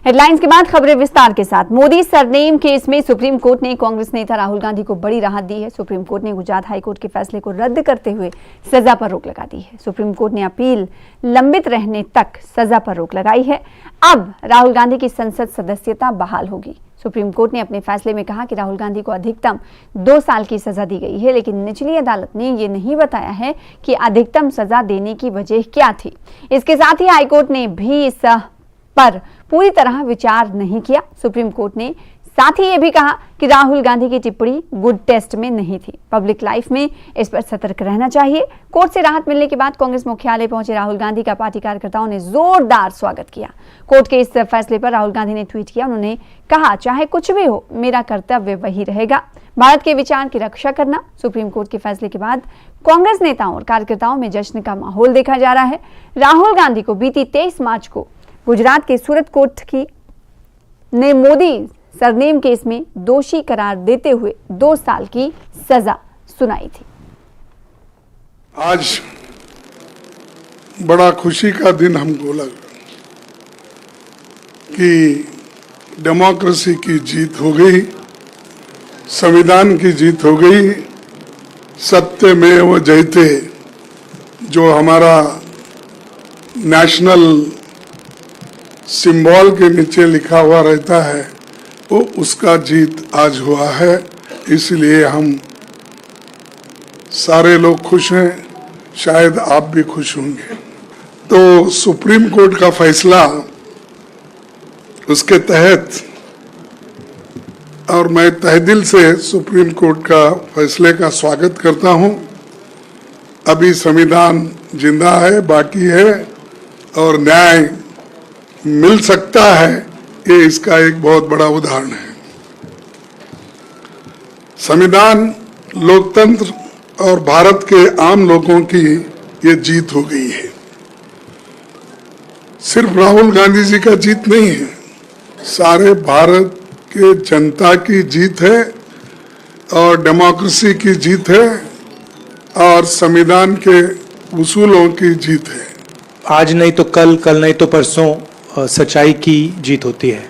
Headlines के बाद खबरें विस्तार के साथ। मोदी सरनेम केस में सुप्रीम कोर्ट ने कांग्रेस नेता राहुल गांधी को बड़ी राहत दी है। सुप्रीम कोर्ट ने गुजरात हाईकोर्ट के फैसले को रद्द करते हुए सजा पर रोक लगा दी है। सुप्रीम कोर्ट ने अपील लंबित रहने तक सजा पर रोक लगाई है। अब राहुल गांधी की संसद सदस्यता बहाल होगी। सुप्रीम कोर्ट ने अपने फैसले में कहा कि राहुल गांधी को अधिकतम 2 साल की सजा दी गई है, लेकिन निचली अदालत ने ये नहीं बताया है कि अधिकतम सजा देने की वजह क्या थी। इसके साथ ही हाईकोर्ट ने भी इस पर पूरी तरह विचार नहीं किया। सुप्रीम कोर्ट ने साथ ही ये भी कहा कि राहुल गांधी की टिप्पणी गुड टेस्ट में नहीं थी। पब्लिक लाइफ में इस पर सतर्क रहना चाहिए। कोर्ट से राहत मिलने के बाद कांग्रेस मुख्यालय पहुंचे राहुल गांधी का पार्टी कार्यकर्ताओं ने जोरदार स्वागत किया। कोर्ट के इस फैसले पर राहुल गांधी ने ट्वीट किया। उन्होंने कहा, चाहे कुछ भी हो, मेरा कर्तव्य वही रहेगा, भारत के विचार की रक्षा करना। सुप्रीम कोर्ट के फैसले के बाद कांग्रेस नेताओं और कार्यकर्ताओं में जश्न का माहौल देखा जा रहा है। राहुल गांधी को बीती 23 मार्च को गुजरात के सूरत कोर्ट ने मोदी सरनेम केस में दोषी करार देते हुए 2 साल की सजा सुनाई थी। आज बड़ा खुशी का दिन हमको लगा कि डेमोक्रेसी की जीत हो गई, संविधान की जीत हो गई। सत्यमेव जयते जो हमारा नेशनल सिंबल के नीचे लिखा हुआ रहता है, वो उसका जीत आज हुआ है। इसलिए हम सारे लोग खुश हैं, शायद आप भी खुश होंगे। तो सुप्रीम कोर्ट का फैसला, उसके तहत, और मैं तहे दिल से सुप्रीम कोर्ट का फैसले का स्वागत करता हूं। अभी संविधान जिंदा है, बाकी है, और न्याय मिल सकता है। ये इसका एक बहुत बड़ा उदाहरण है। संविधान, लोकतंत्र और भारत के आम लोगों की ये जीत हो गई है। सिर्फ राहुल गांधी जी का जीत नहीं है, सारे भारत के जनता की जीत है, और डेमोक्रेसी की जीत है, और संविधान के उसूलों की जीत है। आज नहीं तो कल, कल नहीं तो परसों सच्चाई की जीत होती है।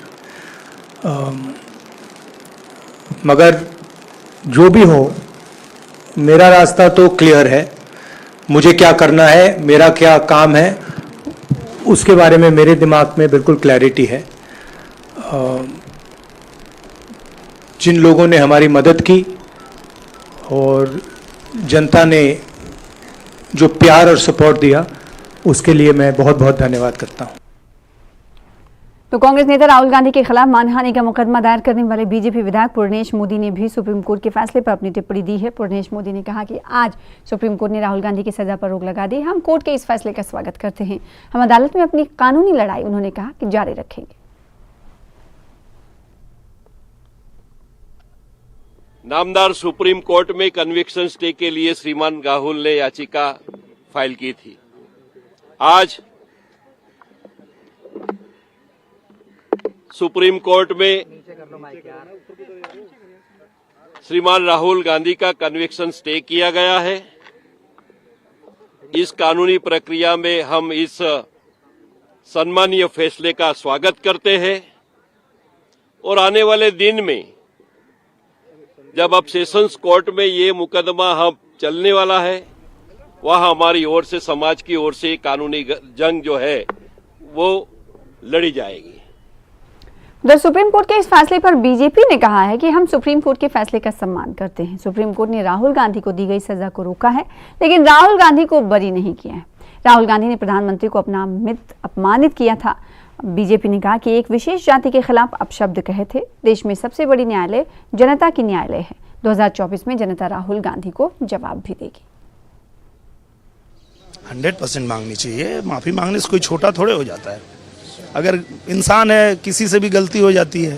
मगर जो भी हो, मेरा रास्ता तो क्लियर है। मुझे क्या करना है, मेरा क्या काम है, उसके बारे में मेरे दिमाग में बिल्कुल क्लैरिटी है। जिन लोगों ने हमारी मदद की और जनता ने जो प्यार और सपोर्ट दिया, उसके लिए मैं बहुत बहुत धन्यवाद करता हूं। तो कांग्रेस नेता राहुल गांधी के खिलाफ मानहानि का मुकदमा दायर करने वाले बीजेपी विधायक पूर्णेश मोदी ने भी सुप्रीम कोर्ट के फैसले पर अपनी टिप्पणी दी है। पूर्णेश मोदी ने कहा कि आज सुप्रीम कोर्ट ने राहुल गांधी की सजा पर रोक लगा दी। हम कोर्ट के इस फैसले का स्वागत करते हैं। हम अदालत में अपनी कानूनी लड़ाई, उन्होंने कहा, कि जारी रखेंगे। नामदार सुप्रीम कोर्ट में कन्विक्शन स्टे के लिए श्रीमान राहुल ने याचिका फाइल की थी। आज सुप्रीम कोर्ट में श्रीमान राहुल गांधी का कन्विक्शन स्टे किया गया है। इस कानूनी प्रक्रिया में हम इस सम्मानीय फैसले का स्वागत करते हैं, और आने वाले दिन में जब अब सेशंस कोर्ट में ये मुकदमा हम चलने वाला है, वह हमारी ओर से, समाज की ओर से कानूनी जंग जो है वो लड़ी जाएगी। उधर सुप्रीम कोर्ट के इस फैसले पर बीजेपी ने कहा है कि हम सुप्रीम कोर्ट के फैसले का सम्मान करते हैं। सुप्रीम कोर्ट ने राहुल गांधी को दी गई सजा को रोका है, लेकिन राहुल गांधी को बरी नहीं किया है। राहुल गांधी ने प्रधानमंत्री को अपना मित्र अपमानित किया था। बीजेपी ने कहा कि एक विशेष जाति के खिलाफ अपशब्द कहे थे। देश में सबसे बड़ी न्यायालय जनता की न्यायालय है। 2024 में जनता राहुल गांधी को जवाब भी देगी। 100% मांगनी चाहिए। माफी मांगने से कोई छोटा थोड़े हो जाता है। अगर इंसान है, किसी से भी गलती हो जाती है,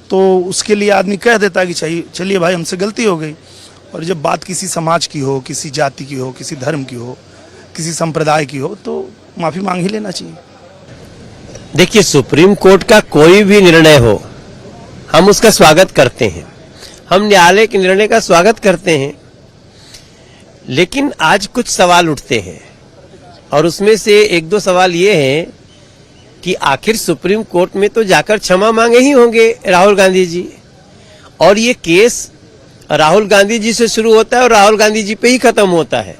तो उसके लिए आदमी कह देता कि चलिए भाई, हमसे गलती हो गई। और जब बात किसी समाज की हो, किसी जाति की हो, किसी धर्म की हो, किसी संप्रदाय की हो, तो माफी मांग ही लेना चाहिए। देखिए, सुप्रीम कोर्ट का कोई भी निर्णय हो, हम उसका स्वागत करते हैं। हम न्यायालय के निर्णय का स्वागत करते हैं, लेकिन आज कुछ सवाल उठते हैं, और उसमें से 1-2 सवाल ये हैं कि आखिर सुप्रीम कोर्ट में तो जाकर क्षमा मांगे ही होंगे राहुल गांधी जी, और ये केस राहुल गांधी जी से शुरू होता है और राहुल गांधी जी पे ही खत्म होता है।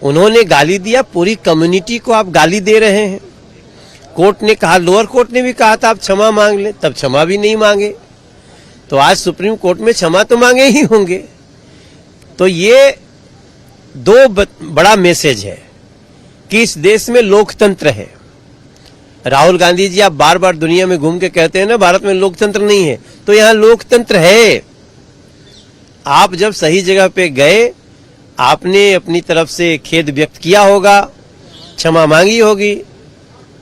उन्होंने गाली दिया, पूरी कम्युनिटी को आप गाली दे रहे हैं। कोर्ट ने कहा, लोअर कोर्ट ने भी कहा था आप क्षमा मांग ले, तब क्षमा भी नहीं मांगे, तो आज सुप्रीम कोर्ट में क्षमा तो मांगे ही होंगे। तो ये दो बड़ा मैसेज है कि इस देश में लोकतंत्र है। राहुल गांधी जी, आप बार बार दुनिया में घूम के कहते हैं ना भारत में लोकतंत्र नहीं है, तो यहां लोकतंत्र है। आप जब सही जगह पे गए, आपने अपनी तरफ से खेद व्यक्त किया होगा, क्षमा मांगी होगी,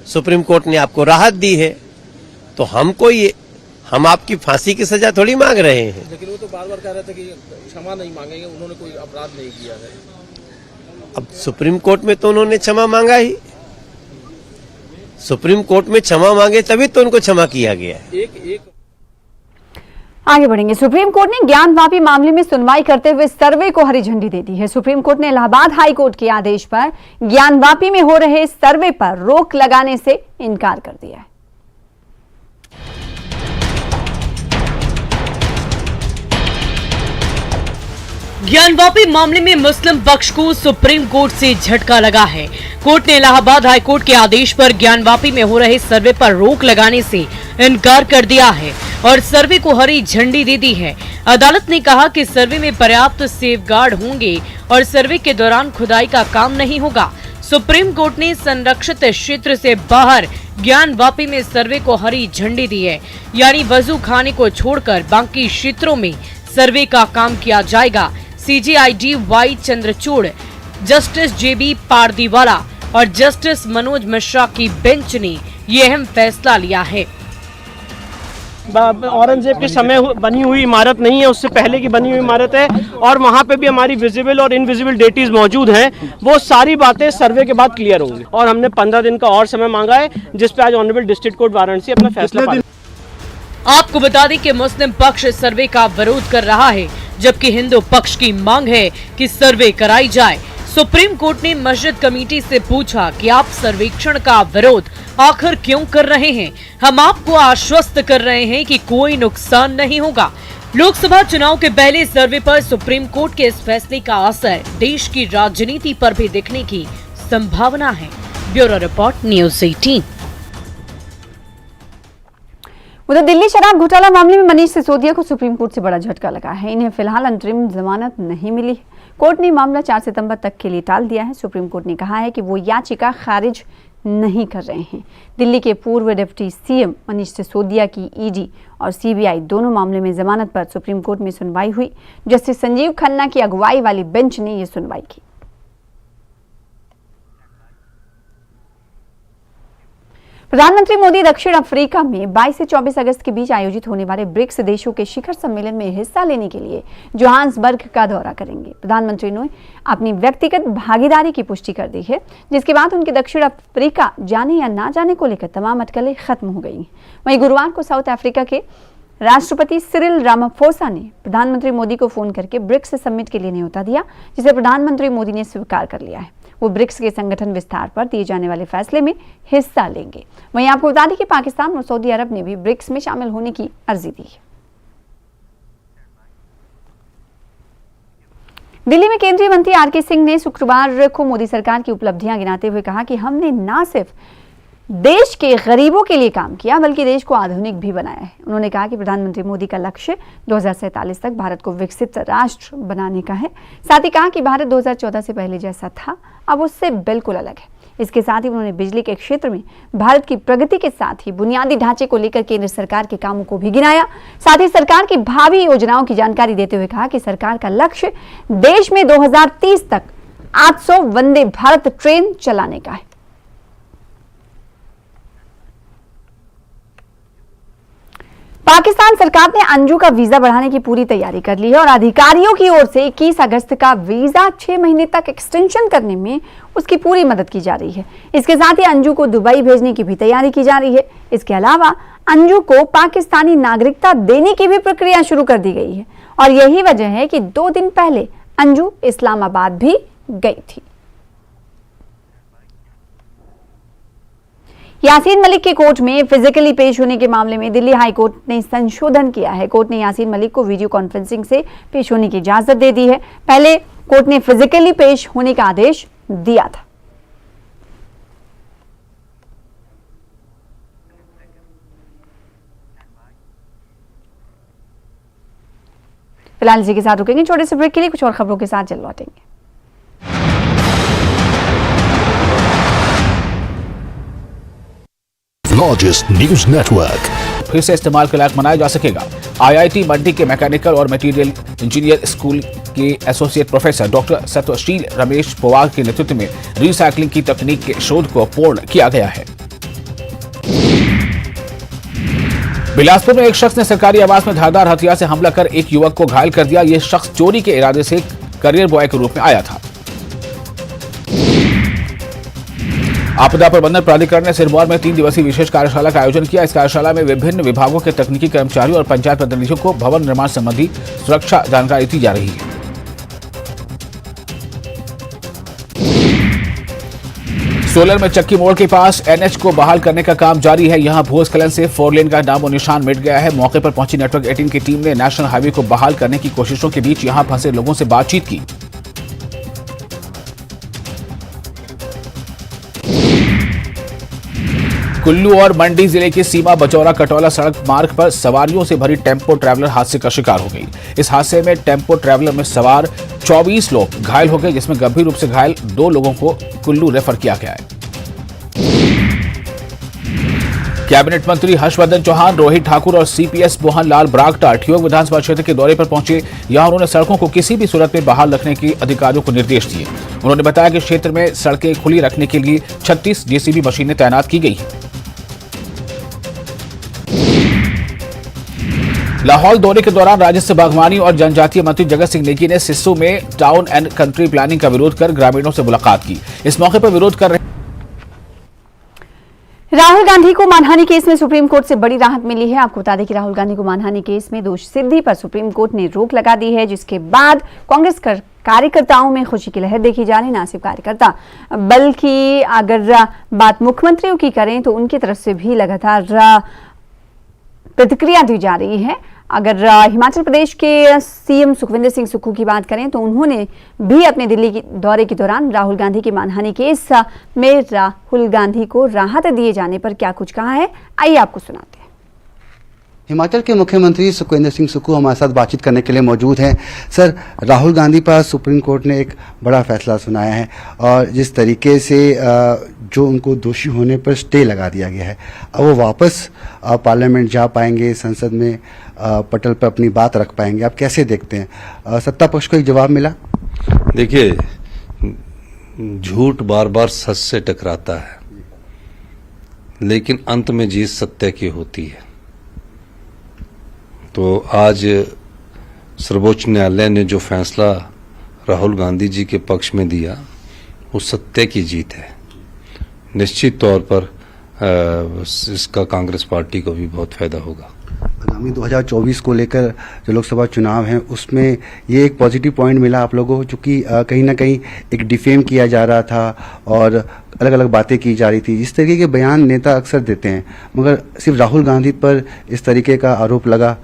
सुप्रीम कोर्ट ने आपको राहत दी है, तो हम आपकी फांसी की सजा थोड़ी मांग रहे हैं। लेकिन वो तो बार बार कह रहे थे कि क्षमा नहीं मांगेंगे, उन्होंने कोई अपराध नहीं किया है। अब सुप्रीम कोर्ट में तो उन्होंने क्षमा मांगा ही, सुप्रीम कोर्ट में क्षमा मांगे तभी तो उनको क्षमा किया गया है। आगे बढ़ेंगे। सुप्रीम कोर्ट ने ज्ञान वापी मामले में सुनवाई करते हुए सर्वे को हरी झंडी दे दी है। सुप्रीम कोर्ट ने इलाहाबाद हाई कोर्ट के आदेश पर ज्ञान वापी में हो रहे सर्वे पर रोक लगाने से इनकार कर दिया है। ज्ञानवापी मामले में मुस्लिम पक्ष को सुप्रीम कोर्ट से झटका लगा है। कोर्ट ने इलाहाबाद हाई कोर्ट के आदेश पर ज्ञानवापी में हो रहे सर्वे पर रोक लगाने से इनकार कर दिया है और सर्वे को हरी झंडी दे दी है। अदालत ने कहा कि सर्वे में पर्याप्त सेफगार्ड होंगे और सर्वे के दौरान खुदाई का काम नहीं होगा। सुप्रीम कोर्ट ने संरक्षित क्षेत्र से बाहर ज्ञानवापी में सर्वे को हरी झंडी दी है, यानी वजू खाने को छोड़कर बाकी क्षेत्रों में सर्वे का काम किया जाएगा। CJID Y Chandrachud, justice JB Pardiwala और जस्टिस मनोज मिश्रा की बेंच ने ये अहम फैसला लिया है। औरंगजेब के समय बनी हुई इमारत नहीं है, उससे पहले की बनी हुई इमारत है और वहाँ पे भी हमारी विजिबल और इनविजिबल डेटीज मौजूद हैं। वो सारी बातें सर्वे के बाद क्लियर होंगी और हमने 15 दिन का और समय मांगा है, जिस पे आज ऑनरेबल डिस्ट्रिक्ट कोर्ट वाराणसी अपना फैसला। आपको बता दें कि मुस्लिम पक्ष सर्वे का विरोध कर रहा है, जबकि हिंदू पक्ष की मांग है कि सर्वे कराई जाए। सुप्रीम कोर्ट ने मस्जिद कमेटी से पूछा कि आप सर्वेक्षण का विरोध आखिर क्यों कर रहे हैं। हम आपको आश्वस्त कर रहे हैं कि कोई नुकसान नहीं होगा। लोकसभा चुनाव के पहले सर्वे पर सुप्रीम कोर्ट के इस फैसले का असर देश की राजनीति पर भी दिखने की संभावना है। Bureau report, news 18। उधर दिल्ली शराब घोटाला मामले में मनीष सिसोदिया को सुप्रीम कोर्ट से बड़ा झटका लगा है। इन्हें फिलहाल अंतरिम जमानत नहीं मिली। कोर्ट ने मामला 4 सितंबर तक के लिए टाल दिया है। सुप्रीम कोर्ट ने कहा है कि वो याचिका खारिज नहीं कर रहे हैं। दिल्ली के पूर्व डिप्टी CM मनीष सिसोदिया की ED और CBI दोनों मामले में जमानत पर सुप्रीम कोर्ट में सुनवाई हुई। जस्टिस संजीव खन्ना की अगुवाई वाली बेंच ने ये सुनवाई की। प्रधानमंत्री मोदी दक्षिण अफ्रीका में 22 से 24 अगस्त के बीच आयोजित होने वाले ब्रिक्स देशों के शिखर सम्मेलन में हिस्सा लेने के लिए जोहान्सबर्ग का दौरा करेंगे। प्रधानमंत्री ने अपनी व्यक्तिगत भागीदारी की पुष्टि कर दी है, जिसके बाद उनके दक्षिण अफ्रीका जाने या ना जाने को लेकर तमाम अटकलें खत्म हो गई। वहीं गुरुवार को साउथ अफ्रीका के राष्ट्रपति सिरिल रामाफोसा ने प्रधानमंत्री मोदी को फोन करके ब्रिक्स समिट के लिए न्योता दिया, जिसे प्रधानमंत्री मोदी ने स्वीकार कर लिया है। वो ब्रिक्स के संगठन विस्तार पर दिए जाने वाले फैसले में हिस्सा लेंगे। वहीं आपको बता दें कि पाकिस्तान और सऊदी अरब ने भी ब्रिक्स में शामिल होने की अर्जी दी है। दिल्ली में केंद्रीय मंत्री RK सिंह ने शुक्रवार को मोदी सरकार की उपलब्धियां गिनाते हुए कहा कि हमने न सिर्फ देश के गरीबों के लिए काम किया बल्कि देश को आधुनिक भी बनाया है। उन्होंने कहा कि प्रधानमंत्री मोदी का लक्ष्य 2047 तक भारत को विकसित राष्ट्र बनाने का है। साथ ही कहा कि भारत 2014 से पहले जैसा था अब उससे बिल्कुल अलग है। इसके साथ ही उन्होंने बिजली के क्षेत्र में भारत की प्रगति के साथ ही बुनियादी ढांचे को लेकर केंद्र सरकार के कामों को भी गिनाया। साथ ही सरकार की भावी योजनाओं की जानकारी देते हुए कहा कि सरकार का लक्ष्य देश में 2030 तक 800 वंदे भारत ट्रेन चलाने का है। पाकिस्तान सरकार ने अंजू का वीजा बढ़ाने की पूरी तैयारी कर ली है और अधिकारियों की ओर से 21 अगस्त का वीजा 6 महीने तक एक्सटेंशन करने में उसकी पूरी मदद की जा रही है। इसके साथ ही अंजू को दुबई भेजने की भी तैयारी की जा रही है। इसके अलावा अंजू को पाकिस्तानी नागरिकता देने की भी प्रक्रिया शुरू कर दी गई है और यही वजह है कि 2 दिन पहले अंजू इस्लामाबाद भी गई थी। यासीन मलिक के कोर्ट में फिजिकली पेश होने के मामले में दिल्ली हाई कोर्ट ने संशोधन किया है। कोर्ट ने यासीन मलिक को वीडियो कॉन्फ्रेंसिंग से पेश होने की इजाजत दे दी है। पहले कोर्ट ने फिजिकली पेश होने का आदेश दिया था। फिलहाल इसी के साथ रुकेंगे छोटे से ब्रेक के लिए, कुछ और खबरों के साथ जल्द लौटेंगे। Largest News Network फिर से इस्तेमाल के लायक बनाया जा सकेगा। आईआईटी मंडी के मैकेनिकल और मटेरियल इंजीनियर स्कूल के एसोसिएट प्रोफेसर डॉक्टर सत्यशील रमेश पवार के नेतृत्व में रिसाइकलिंग की तकनीक के शोध को पूर्ण किया गया है। बिलासपुर में एक शख्स ने सरकारी आवास में धारदार हथियार से हमला कर एक युवक को घायल कर दिया। यह शख्स चोरी के इरादे से करियर बॉय के रूप में आया था। आपदा प्रबंधन प्राधिकरण ने सिरमौर में 3 दिवसीय विशेष कार्यशाला का आयोजन किया। इस कार्यशाला में विभिन्न विभागों के तकनीकी कर्मचारियों और पंचायत प्रतिनिधियों को भवन निर्माण संबंधी सुरक्षा जानकारी दी जा रही है। सोलन में चक्की मोड़ के पास एनएच को बहाल करने का काम जारी है। यहां भूस्खलन से 4 लेन का नामो निशान मिट गया है। मौके पर पहुंची नेटवर्क 18 की टीम ने नेशनल हाईवे को बहाल करने की कोशिशों के बीच यहां फंसे लोगों से बातचीत की। कुल्लू और मंडी जिले की सीमा बचौरा कटौला सड़क मार्ग पर सवारियों से भरी टेम्पो ट्रैवलर हादसे का शिकार हो गई। इस हादसे में टेम्पो ट्रैवलर में सवार 24 लोग घायल हो गए, जिसमें गंभीर रूप से घायल 2 लोगों को कुल्लू रेफर किया गया है। कैबिनेट मंत्री हर्षवर्धन चौहान, रोहित ठाकुर और सीपीएस मोहन लाल ब्रागटा ठियोग विधानसभा क्षेत्र के दौरे पर पहुंचे। यहां उन्होंने सड़कों को किसी भी सूरत में बहाल रखने के अधिकारियों को निर्देश दिए। उन्होंने बताया कि क्षेत्र में सड़कें खुली रखने के लिए 36 जेसीबी मशीनें तैनात की गई हैं। लाहौल दौरे के दौरान राजस्व, बागवानी और जनजातीय मंत्री जगत सिंह नेगी ने सिस्सू में टाउन एंड कंट्री प्लानिंग का विरोध कर ग्रामीणों से मुलाकात की। इस मौके पर विरोध कर रहे राहुल गांधी को मानहानि केस में सुप्रीम कोर्ट से बड़ी राहत मिली है। आपको बता दें कि राहुल गांधी को मानहानि केस में दोष सिद्धि पर सुप्रीम कोर्ट ने रोक लगा दी है, जिसके बाद कांग्रेस कार्यकर्ताओं में खुशी की लहर देखी जा रही। ना सिर्फ कार्यकर्ता बल्कि अगर बात मुख्यमंत्रियों की करें तो उनकी तरफ से भी लगातार प्रतिक्रिया दी जा रही है। अगर हिमाचल प्रदेश के सीएम सुखविंदर सिंह सुक्खू की बात करें तो उन्होंने भी अपने दिल्ली के दौरे के दौरान राहुल गांधी की मानहानि केस में राहुल गांधी को राहत दिए जाने पर क्या कुछ कहा है, आइए आपको सुनाते हैं। हिमाचल के मुख्यमंत्री सुखविंदर सिंह सुक्खू हमारे साथ बातचीत करने के लिए मौजूद हैं। सर, राहुल गांधी पर सुप्रीम कोर्ट ने एक बड़ा फैसला सुनाया है और जिस तरीके से जो उनको दोषी होने पर स्टे लगा दिया गया है, अब वो वापस पार्लियामेंट जा पाएंगे, संसद में पटल पर अपनी बात रख पाएंगे। आप कैसे देखते हैं? सत्ता पक्ष को एक जवाब मिला? देखिए, झूठ बार बार सच से टकराता है, लेकिन अंत में जीत सत्य की होती है। तो आज सर्वोच्च न्यायालय ने जो फैसला राहुल गांधी जी के पक्ष में दिया, वो सत्य की जीत है। निश्चित तौर पर इसका कांग्रेस पार्टी को भी बहुत फायदा होगा। आगामी 2024 को लेकर जो लोकसभा चुनाव हैं, उसमें ये एक पॉजिटिव पॉइंट मिला आप लोगों को, चूंकि कहीं ना कहीं एक डिफेम किया जा रहा था और अलग अलग बातें की जा रही थी। इस तरीके के बयान नेता अक्सर देते हैं, मगर सिर्फ राहुल गांधी पर इस तरीके का आरोप लगा।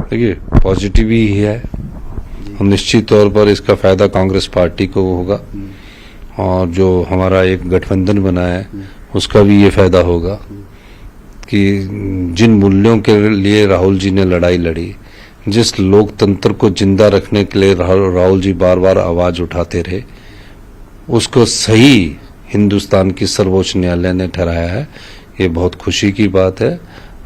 देखिए, पॉजिटिव ही है और निश्चित तौर पर इसका फायदा कांग्रेस पार्टी को होगा और जो हमारा एक गठबंधन बना है उसका भी ये फायदा होगा कि जिन मूल्यों के लिए राहुल जी ने लड़ाई लड़ी, जिस लोकतंत्र को जिंदा रखने के लिए राहुल जी बार बार आवाज उठाते रहे, उसको सही हिंदुस्तान की सर्वोच्च न्यायालय ने ठहराया है। ये बहुत खुशी की बात है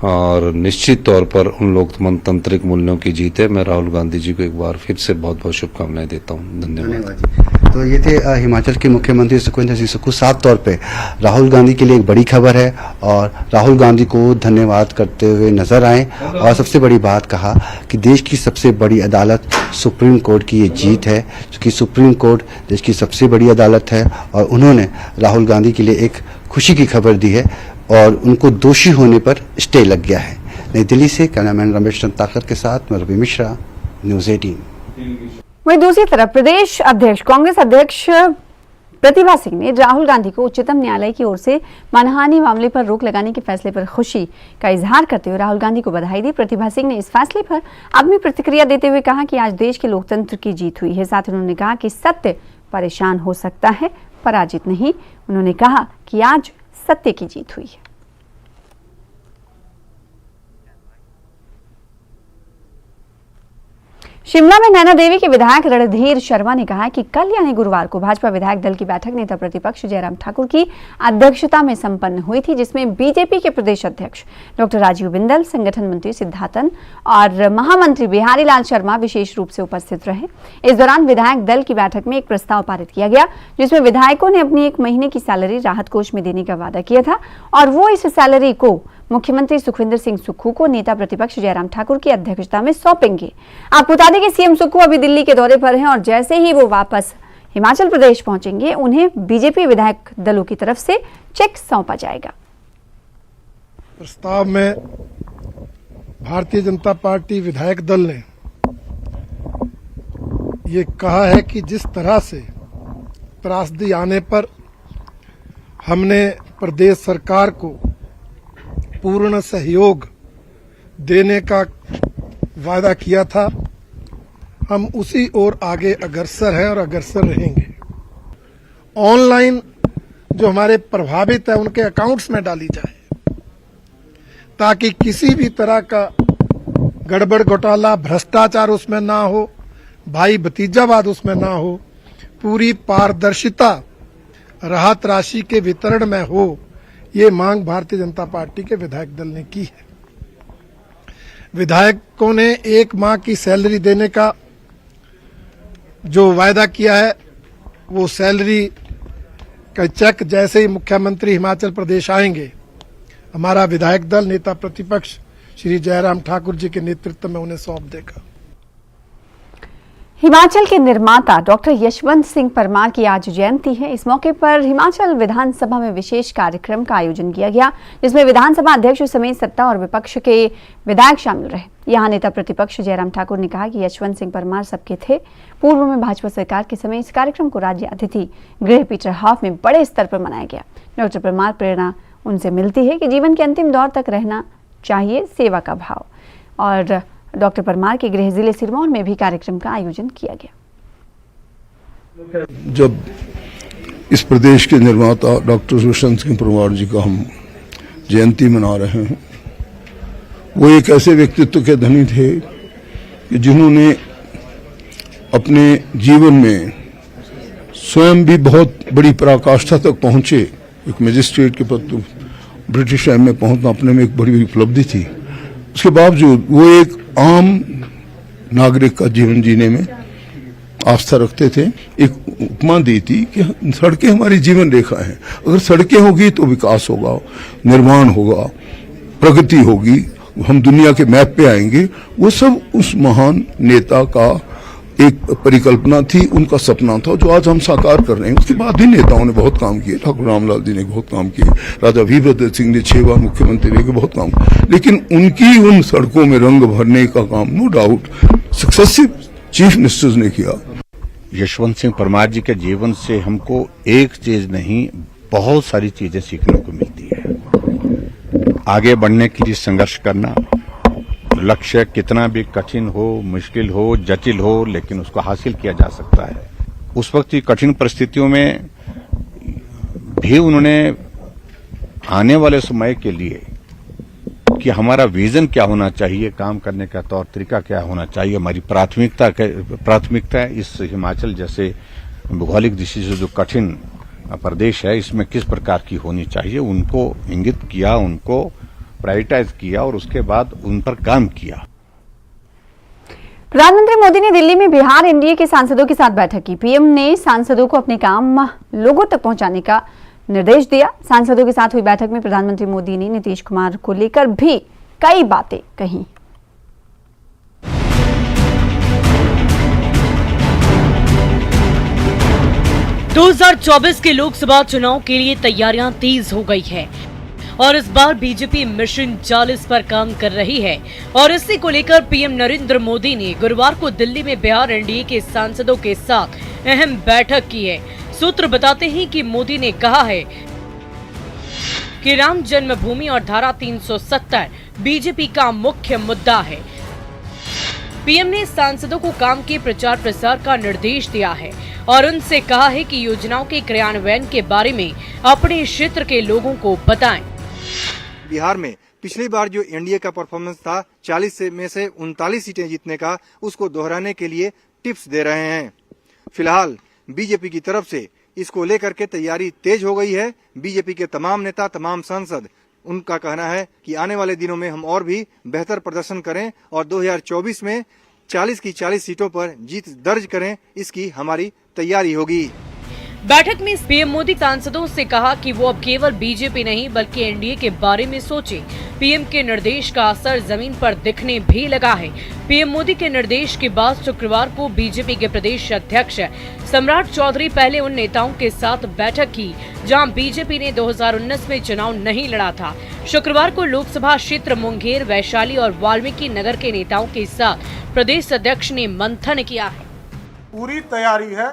और निश्चित तौर पर उन लोकतांत्रिक मूल्यों की जीत है। मैं राहुल गांधी जी को एक बार फिर से बहुत बहुत शुभकामनाएं देता हूं। धन्यवाद। तो ये थे हिमाचल के मुख्यमंत्री सुखविंदर सिंह सुक्खू। साफ तौर पे राहुल गांधी के लिए एक बड़ी खबर है और राहुल गांधी को धन्यवाद करते हुए नजर आए और सबसे बड़ी बात कहा कि देश की सबसे बड़ी अदालत सुप्रीम कोर्ट की ये जीत है, क्योंकि सुप्रीम कोर्ट देश की सबसे बड़ी अदालत है और उन्होंने राहुल गांधी के लिए एक खुशी की खबर दी है और उनको दोषी होने पर स्टे लग गया है। नई दिल्ली से कैमरामैन रमेश ताकर के साथ मैं रवि मिश्रा, न्यूज़ 18। वहीं दूसरी तरफ प्रदेश अध्यक्ष कांग्रेस अध्यक्ष प्रतिभा सिंह ने राहुल गांधी को उच्चतम न्यायालय की ओर से मानहानि मामले पर रोक लगाने के फैसले पर खुशी का इजहार करते हुए राहुल गांधी को बधाई दी। प्रतिभा सिंह ने इस फैसले पर अपनी प्रतिक्रिया देते हुए कहा कि आज देश के लोकतंत्र की जीत हुई है। साथ ही उन्होंने कहा कि सत्य परेशान हो सकता है, पराजित नहीं। उन्होंने कहा कि आज सत्य की जीत हुई है। शिमला में नैना देवी के विधायक रणधीर शर्मा ने कहा कि कल यानी गुरुवार को भाजपा विधायक दल की बैठक नेता प्रतिपक्ष जयराम ठाकुर की अध्यक्षता में संपन्न हुई थी, जिसमें बीजेपी के प्रदेश अध्यक्ष डॉक्टर राजीव बिंदल, संगठन मंत्री सिद्धार्थन और महामंत्री बिहारी लाल शर्मा विशेष रूप से उपस्थित रहे। इस दौरान विधायक दल की बैठक में एक प्रस्ताव पारित किया गया, जिसमें विधायकों ने अपनी 1 महीने की सैलरी राहत कोष में देने का वादा किया था और वो इस सैलरी को मुख्यमंत्री सुखविंदर सिंह सुक्खू को नेता प्रतिपक्ष जयराम ठाकुर की अध्यक्षता में सौंपेंगे। आपको बता दें कि सीएम सुक्खू अभी दिल्ली के दौरे पर हैं और जैसे ही वो वापस हिमाचल प्रदेश पहुंचेंगे, उन्हें बीजेपी विधायक दलों की तरफ से चेक सौंपा जाएगा। प्रस्ताव में भारतीय जनता पार्टी विधायक दल ने ये कहा है कि जिस तरह से त्रासदी आने पर हमने प्रदेश सरकार को पूर्ण सहयोग देने का वादा किया था, हम उसी ओर आगे अग्रसर हैं और अग्रसर रहेंगे। ऑनलाइन जो हमारे प्रभावित है उनके अकाउंट्स में डाली जाए, ताकि किसी भी तरह का गड़बड़ घोटाला, भ्रष्टाचार उसमें ना हो, भाई भतीजावाद उसमें ना हो, पूरी पारदर्शिता राहत राशि के वितरण में हो, ये मांग भारतीय जनता पार्टी के विधायक दल ने की है। विधायकों ने 1 माह की सैलरी देने का जो वायदा किया है, वो सैलरी का चेक जैसे ही मुख्यमंत्री हिमाचल प्रदेश आएंगे, हमारा विधायक दल नेता प्रतिपक्ष श्री जयराम ठाकुर जी के नेतृत्व में उन्हें सौंप देगा। हिमाचल के निर्माता डॉक्टर यशवंत सिंह परमार की आज जयंती है। इस मौके पर हिमाचल विधानसभा में विशेष कार्यक्रम का आयोजन किया गया, जिसमें विधानसभा अध्यक्ष समेत सत्ता और विपक्ष के विधायक शामिल रहे। यहां नेता प्रतिपक्ष जयराम ठाकुर ने कहा कि यशवंत सिंह परमार सबके थे। पूर्व में भाजपा सरकार के समय इस कार्यक्रम को राज्य अतिथि गृह पीटर हाफ में बड़े स्तर पर मनाया गया। डॉक्टर परमार प्रेरणा उनसे मिलती है कि जीवन के अंतिम दौर तक रहना चाहिए सेवा का भाव। और डॉक्टर परमार के गृह जिले सिरमौर में भी कार्यक्रम का आयोजन किया गया। जब इस प्रदेश के निर्माता डॉक्टर यशवंत सिंह परमार जी का हम जयंती मना रहे हैं, वो एक ऐसे व्यक्तित्व के धनी थे कि जिन्होंने अपने जीवन में स्वयं भी बहुत बड़ी पराकाष्ठा तक पहुंचे। एक मजिस्ट्रेट के पद ब्रिटिश टाइम में पहुंचना अपने में एक बड़ी उपलब्धि थी। उसके बावजूद वो एक आम नागरिक का जीवन जीने में आस्था रखते थे। एक उपमा दी थी कि सड़कें हमारी जीवन रेखा हैं, अगर सड़कें होगी तो विकास होगा, निर्माण होगा, प्रगति होगी, हम दुनिया के मैप पे आएंगे। वो सब उस महान नेता का एक परिकल्पना थी, उनका सपना था, जो आज हम साकार कर रहे हैं। उसके बाद भी नेताओं ने बहुत काम किए, ठाकुर रामलाल जी ने बहुत काम किए, राजा वीरभद्र सिंह ने 6 बार मुख्यमंत्री रह के बहुत काम किया, लेकिन उनकी उन सड़कों में रंग भरने का काम no doubt successive chief ministers ने किया। यशवंत सिंह परमार जी के जीवन से हमको एक चीज नहीं, बहुत सारी चीजें सीखने को मिलती है। आगे बढ़ने के लिए संघर्ष करना, लक्ष्य कितना भी कठिन हो, मुश्किल हो, जटिल हो, लेकिन उसको हासिल किया जा सकता है। उस वक्त की कठिन परिस्थितियों में भी उन्होंने आने वाले समय के लिए कि हमारा विजन क्या होना चाहिए, काम करने का तौर तरीका क्या होना चाहिए, हमारी प्राथमिकता इस हिमाचल जैसे भौगोलिक दृष्टि से जो कठिन प्रदेश है, इसमें किस प्रकार की होनी चाहिए, उनको इंगित किया, उनको प्रायोरिटाइज किया और उसके बाद उन पर काम किया। प्रधानमंत्री मोदी ने दिल्ली में बिहार एनडीए के सांसदों के साथ बैठक की। पीएम ने सांसदों को अपने काम लोगों तक पहुंचाने का निर्देश दिया। सांसदों के साथ हुई बैठक में प्रधानमंत्री मोदी ने नीतीश कुमार को लेकर भी कई बातें कही। 2024 के लोकसभा चुनाव के लिए तैयारियां तेज हो गई है और इस बार बीजेपी मिशन 40 पर काम कर रही है और इसी को लेकर पीएम नरेंद्र मोदी ने गुरुवार को दिल्ली में बिहार एनडीए के सांसदों के साथ अहम बैठक की है। सूत्र बताते हैं कि मोदी ने कहा है कि राम जन्मभूमि और धारा 370 बीजेपी का मुख्य मुद्दा है। पीएम ने सांसदों को काम के प्रचार प्रसार का निर्देश दिया है और उनसे कहा है कि योजनाओं के क्रियान्वयन के बारे में अपने क्षेत्र के लोगों को बताएं। बिहार में पिछली बार जो एनडीए का परफॉर्मेंस था 40 में से 39 सीटें जीतने का, उसको दोहराने के लिए टिप्स दे रहे हैं। फिलहाल बीजेपी की तरफ से इसको लेकर के तैयारी तेज हो गई है। बीजेपी के तमाम नेता, तमाम सांसद, उनका कहना है कि आने वाले दिनों में हम और भी बेहतर प्रदर्शन करें और 2024 में 40 की 40 सीटों पर जीत दर्ज करें, इसकी हमारी तैयारी होगी। बैठक में पीएम मोदी सांसदों से कहा कि वो अब केवल बीजेपी नहीं बल्कि एनडीए के बारे में सोचें। पीएम के निर्देश का असर जमीन पर दिखने भी लगा है। पीएम मोदी के निर्देश के बाद शुक्रवार को बीजेपी के प्रदेश अध्यक्ष सम्राट चौधरी पहले उन नेताओं के साथ बैठक की जहां बीजेपी ने 2019 में चुनाव नहीं लड़ा था। शुक्रवार को लोकसभा क्षेत्र मुंगेर, वैशाली और वाल्मीकि नगर के नेताओं के साथ प्रदेश अध्यक्ष ने मंथन किया है। पूरी तैयारी है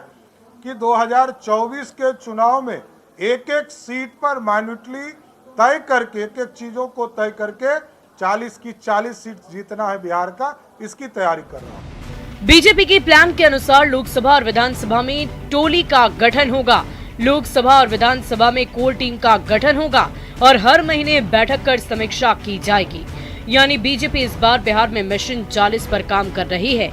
कि 2024 के चुनाव में एक एक सीट पर माइनॉरिटी तय करके, एक एक चीजों को तय करके 40 की 40 सीट जीतना है बिहार का, इसकी तैयारी कर रहा हूँ। बीजेपी के प्लान के अनुसार लोकसभा और विधानसभा में टोली का गठन होगा। लोकसभा और विधानसभा में कोर टीम का गठन होगा और हर महीने बैठक कर समीक्षा की जाएगी। यानी बीजेपी इस बार बिहार में मिशन 40 पर काम कर रही है।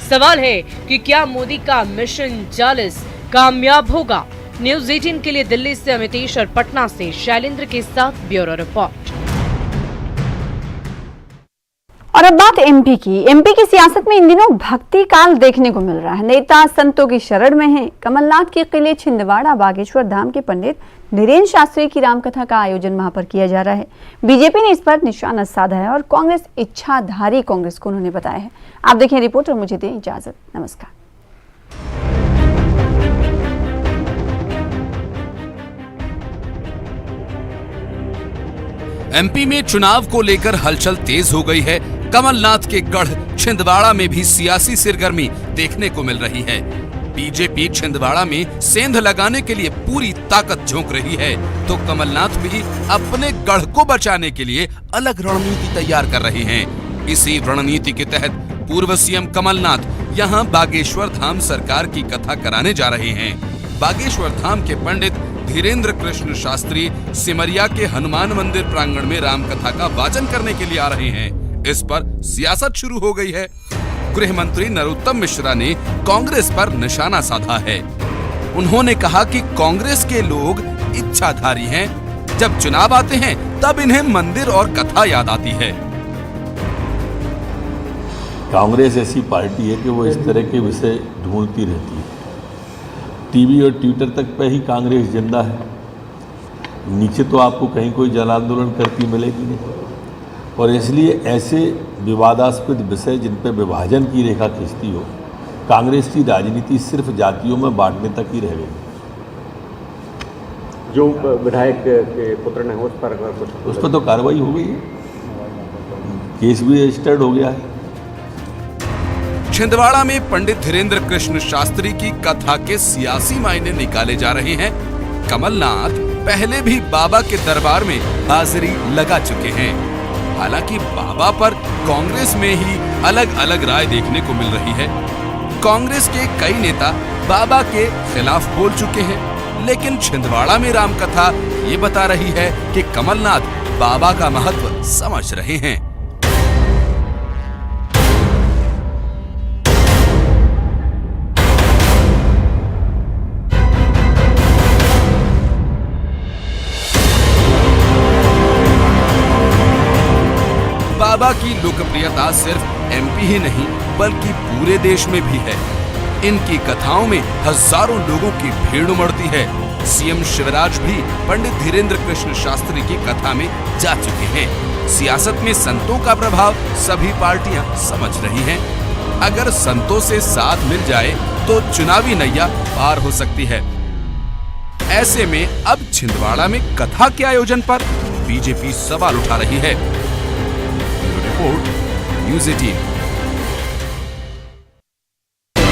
सवाल है कि क्या मोदी का मिशन 40 कामयाब होगा? न्यूज़ 18 के लिए दिल्ली से अमितेश और पटना से शैलेंद्र के साथ ब्यूरो रिपोर्ट। और अब बात एमपी की। एमपी की सियासत में इन दिनों भक्ति काल देखने को मिल रहा है। नेता संतों की शरण में हैं। कमलनाथ के किले छिंदवाड़ा बागेश्वर धाम के पंडित धीरेन्द्र शास्त्री की रामकथा का आयोजन वहां पर किया जा रहा है। बीजेपी ने इस पर निशाना साधा है और कांग्रेस इच्छाधारी कांग्रेस को उन्होंने बताया है। आप देखें रिपोर्ट और मुझे दें इजाजत। नमस्कार। एमपी में चुनाव को लेकर हलचल तेज हो गई है। कमलनाथ के गढ़ छिंदवाड़ा में भी सियासी सरगर्मी देखने को मिल रही है। बीजेपी छिंदवाड़ा में सेंध लगाने के लिए पूरी ताकत झोंक रही है, तो कमलनाथ भी अपने गढ़ को बचाने के लिए अलग रणनीति तैयार कर रहे हैं। इसी रणनीति के तहत पूर्व सीएम कमलनाथ यहां बागेश्वर धाम सरकार की कथा कराने जा रहे हैं। बागेश्वर धाम के पंडित धीरेन्द्र कृष्ण शास्त्री सिमरिया के हनुमान मंदिर प्रांगण में रामकथा का वाचन करने के लिए आ रहे हैं। इस पर सियासत शुरू हो गई है। गृह मंत्री नरोत्तम मिश्रा ने कांग्रेस पर निशाना साधा है। उन्होंने कहा कि कांग्रेस के लोग इच्छाधारी हैं। जब चुनाव आते हैं तब इन्हें मंदिर और कथा याद आती है। कांग्रेस ऐसी पार्टी है कि वो इस तरह के विषय ढूंढती रहती है। टीवी और ट्विटर तक पे ही कांग्रेस जिंदा है। नीचे तो आपको कहीं कोई जन आंदोलन करती मिलेगी नहीं, और इसलिए ऐसे विवादास्पद विषय जिन पे विभाजन की रेखा खींचती हो, कांग्रेस की राजनीति सिर्फ जातियों में बांटने तक ही रह गई। जो विधायक के पुत्र ने उस पर तो कार्रवाई हो गई है, केस भी रजिस्टर्ड हो गया है। छिंदवाड़ा में पंडित धीरेन्द्र कृष्ण शास्त्री की कथा के सियासी मायने निकाले जा रहे हैं। कमलनाथ पहले भी बाबा के दरबार में हाजिरी लगा चुके हैं। हालांकि बाबा पर कांग्रेस में ही अलग अलग राय देखने को मिल रही है। कांग्रेस के कई नेता बाबा के खिलाफ बोल चुके हैं, लेकिन छिंदवाड़ा में रामकथा ये बता रही है कि कमलनाथ बाबा का महत्व समझ रहे हैं। बाबा की लोकप्रियता सिर्फ एमपी ही नहीं बल्कि पूरे देश में भी है। इनकी कथाओं में हजारों लोगों की भीड़ उमड़ती है। सीएम शिवराज भी पंडित धीरेन्द्र कृष्ण शास्त्री की कथा में जा चुके हैं। सियासत में संतों का प्रभाव सभी पार्टियां समझ रही हैं। अगर संतों से साथ मिल जाए तो चुनावी नैया पार हो सकती है। ऐसे में अब छिंदवाड़ा में कथा के आयोजन पर बीजेपी सवाल उठा रही है। Report news 18।